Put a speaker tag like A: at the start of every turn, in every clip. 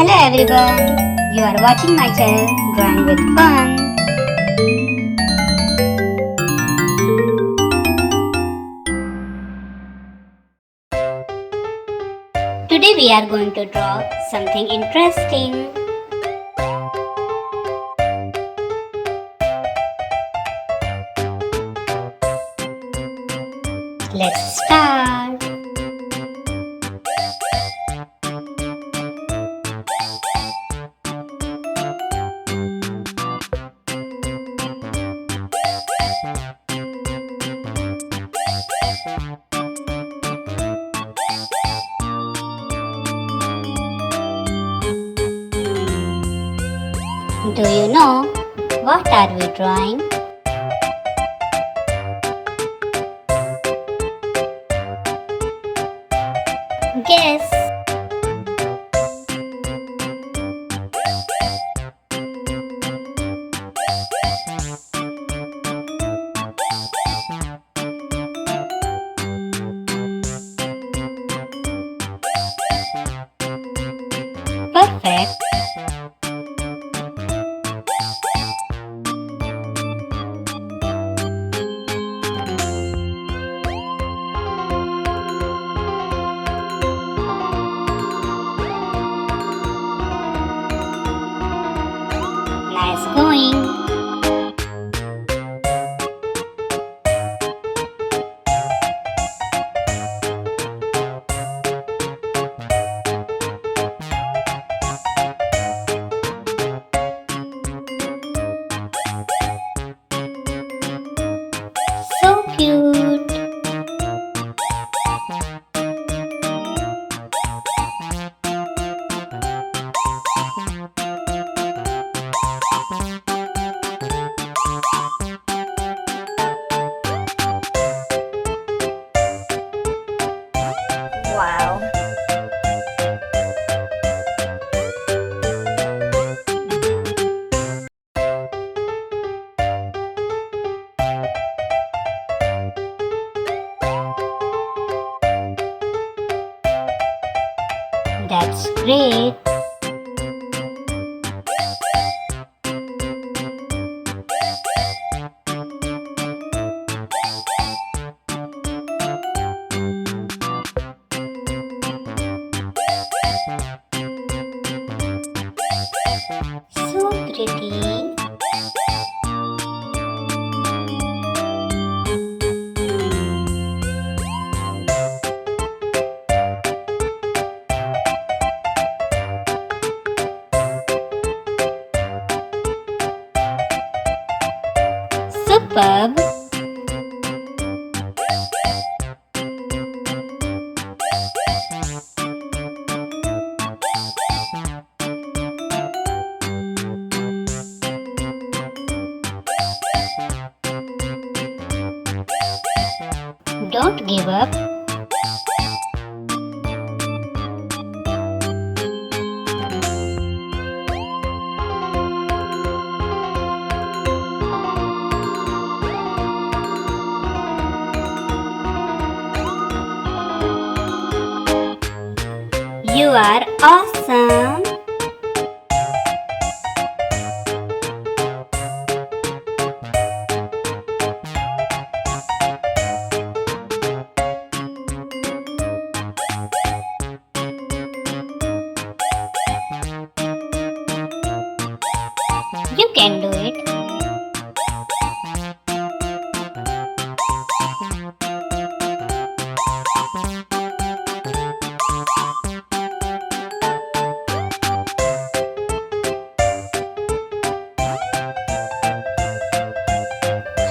A: Hello everyone, you are watching my channel Drawing with Fun. Today we are going to draw something interesting. Let's start. Do you know what are we drawing? Guess. Perfect. Nice going. So cute. Wow. That's great. So pretty. Superb. Don't give up. You are awesome. You can do it.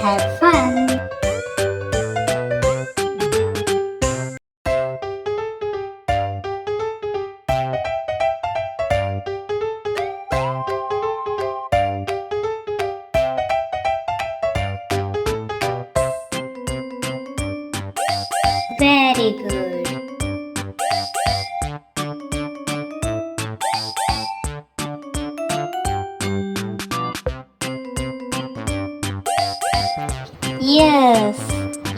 A: Have fun. Very good. Yes,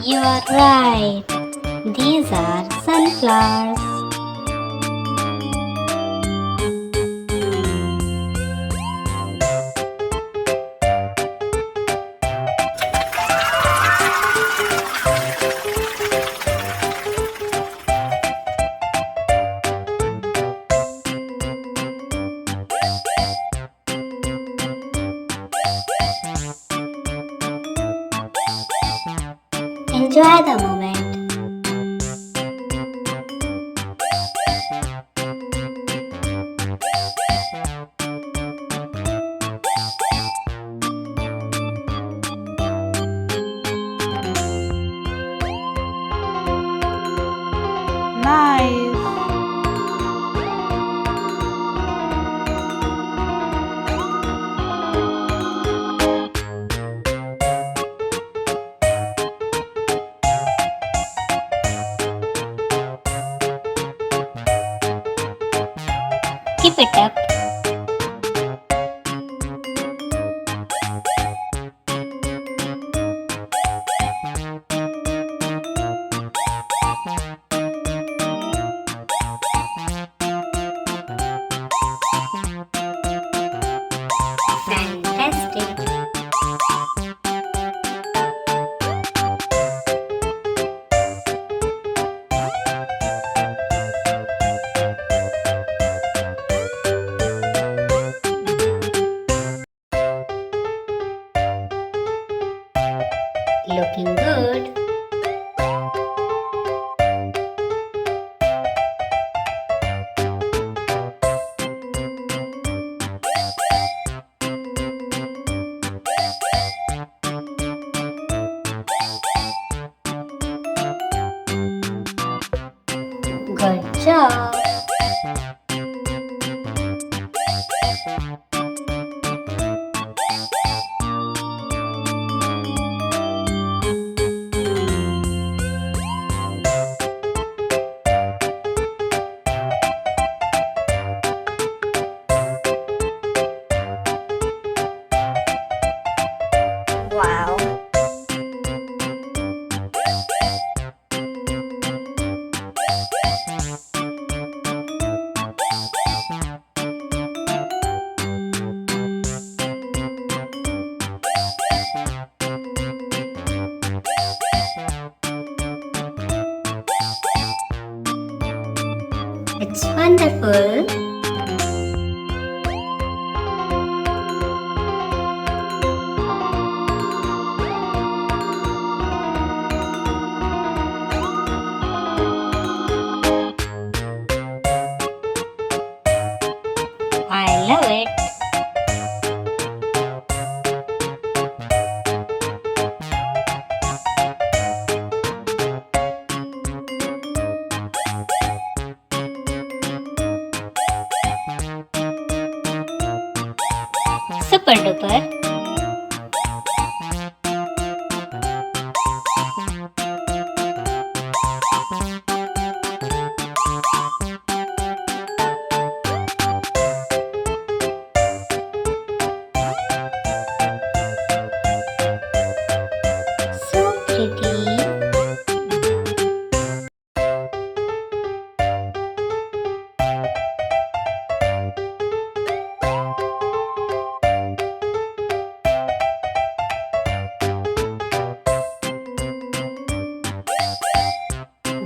A: you are right. These are sunflowers.
B: nice.
A: Keep it up. Fantastic. Looking good. Good job. Wow. It's wonderful. I love it. Super duper. So pretty.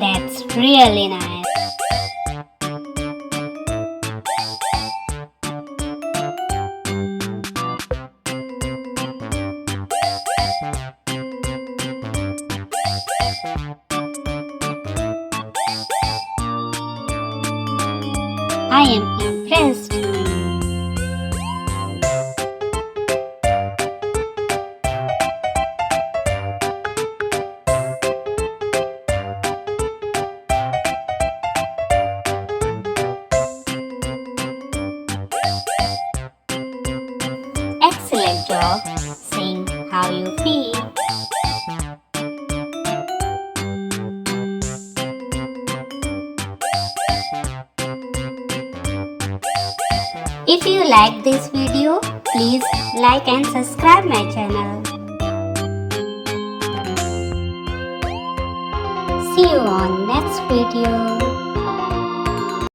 A: That's really nice. I am impressed. Excellent job. Sing how you feel. If you like this video, please like and subscribe my channel. See you on next video.